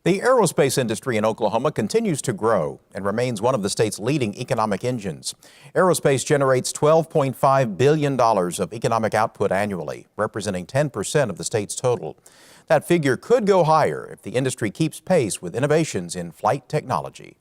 The aerospace industry in Oklahoma continues to grow and remains one of the state's leading economic engines. Aerospace generates $12.5 billion of economic output annually, representing 10% of the state's total. That figure could go higher if the industry keeps pace with innovations in flight technology.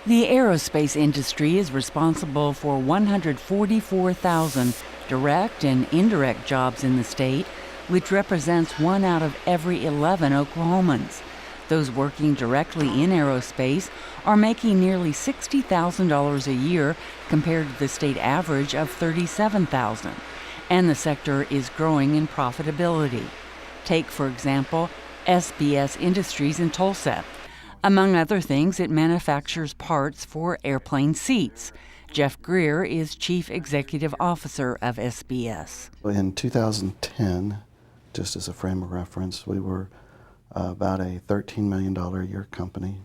The aerospace industry is responsible for 144,000 direct and indirect jobs in the state, which represents 1 out of every 11 Oklahomans. Those working directly in aerospace are making nearly $60,000 a year compared to the state average of $37,000. And the sector is growing in profitability. Take, for example, SBS Industries in Tulsa. Among other things, it manufactures parts for airplane seats. Jeff Greer is Chief Executive Officer of SBS. In 2010, just as a frame of reference, we were about a $13 million a year company,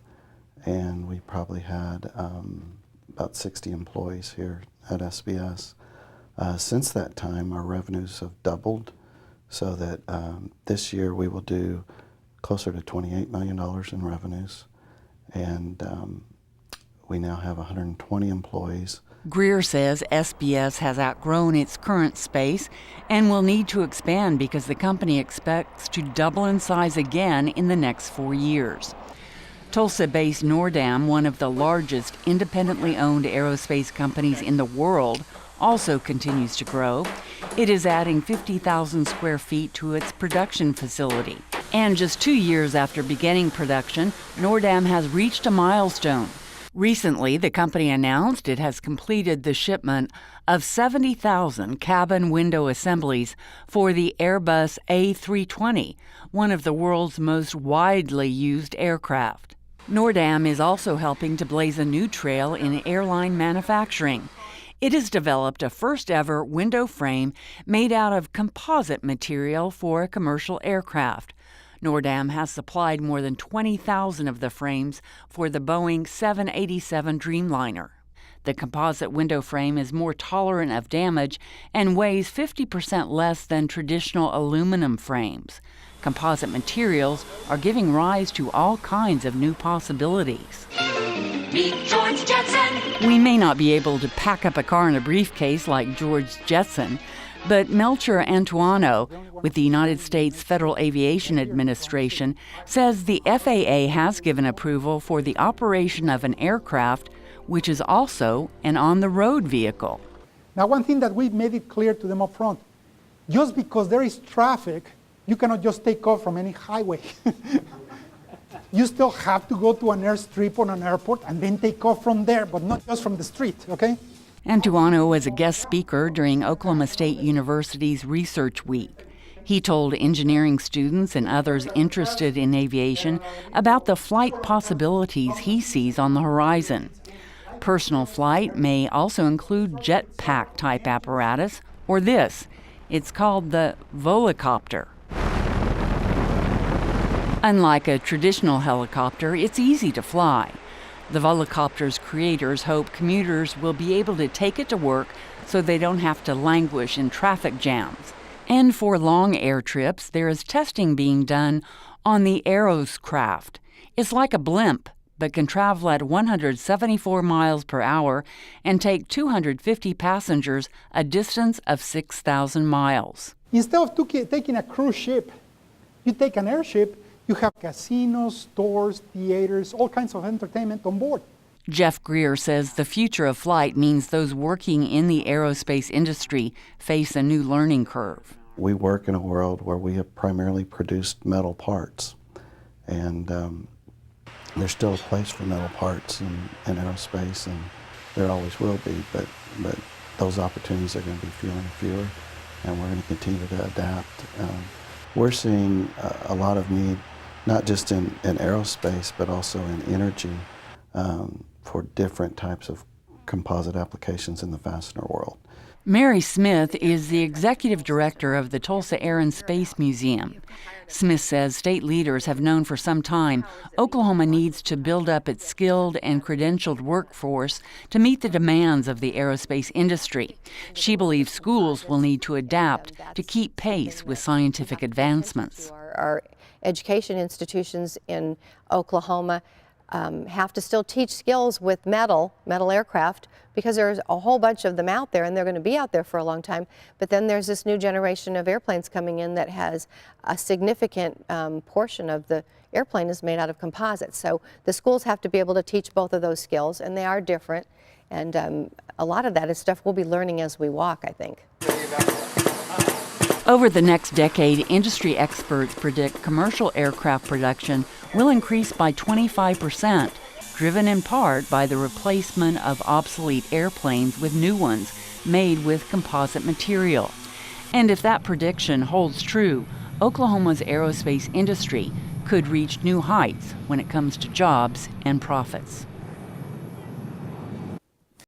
and we probably had about 60 employees here at SBS. Since that time, our revenues have doubled, so that this year we will do closer to $28 million in revenues, and we now have 120 employees. Greer says SBS has outgrown its current space and will need to expand because the company expects to double in size again in the next 4 years. Tulsa-based Nordam, one of the largest independently owned aerospace companies in the world, also continues to grow. It is adding 50,000 square feet to its production facility. And just 2 years after beginning production, Nordam has reached a milestone. Recently, the company announced it has completed the shipment of 70,000 cabin window assemblies for the Airbus A320, one of the world's most widely used aircraft. Nordam is also helping to blaze a new trail in airline manufacturing. It has developed a first-ever window frame made out of composite material for a commercial aircraft. Nordam has supplied more than 20,000 of the frames for the Boeing 787 Dreamliner. The composite window frame is more tolerant of damage and weighs 50% less than traditional aluminum frames. Composite materials are giving rise to all kinds of new possibilities. Meet George Jetson. We may not be able to pack up a car in a briefcase like George Jetson, but Melcher Antuano, with the United States Federal Aviation Administration, says the FAA has given approval for the operation of an aircraft, which is also an on-the-road vehicle. Now, one thing that we've made it clear to them up front, just because there is traffic, you cannot just take off from any highway. You still have to go to an airstrip or an airport and then take off from there, but not just from the street, okay? Antuano was a guest speaker during Oklahoma State University's Research Week. He told engineering students and others interested in aviation about the flight possibilities he sees on the horizon. Personal flight may also include jetpack-type apparatus, or this. It's called the Volocopter. Unlike a traditional helicopter, it's easy to fly. The Volocopter's creators hope commuters will be able to take it to work so they don't have to languish in traffic jams. And for long air trips, there is testing being done on the Aeroscraft. It's like a blimp, but can travel at 174 miles per hour and take 250 passengers a distance of 6,000 miles. Instead of taking a cruise ship, you take an airship. You have casinos, stores, theaters, all kinds of entertainment on board. Jeff Greer says the future of flight means those working in the aerospace industry face a new learning curve. We work in a world where we have primarily produced metal parts, and there's still a place for metal parts in aerospace, and there always will be, but those opportunities are going to be fewer and fewer, and we're going to continue to adapt. We're seeing a lot of need, not just in aerospace, but also in energy for different types of composite applications in the fastener world. Mary Smith is the executive director of the Tulsa Air and Space Museum. Smith says state leaders have known for some time Oklahoma needs to build up its skilled and credentialed workforce to meet the demands of the aerospace industry. She believes schools will need to adapt to keep pace with scientific advancements. Our education institutions in Oklahoma have to still teach skills with metal aircraft, because there's a whole bunch of them out there and they're going to be out there for a long time. But then there's this new generation of airplanes coming in that has a significant portion of the airplane is made out of composites. So the schools have to be able to teach both of those skills, and they are different. And a lot of that is stuff we'll be learning as we walk, I think. Over the next decade, industry experts predict commercial aircraft production will increase by 25%, driven in part by the replacement of obsolete airplanes with new ones made with composite material. And if that prediction holds true, Oklahoma's aerospace industry could reach new heights when it comes to jobs and profits.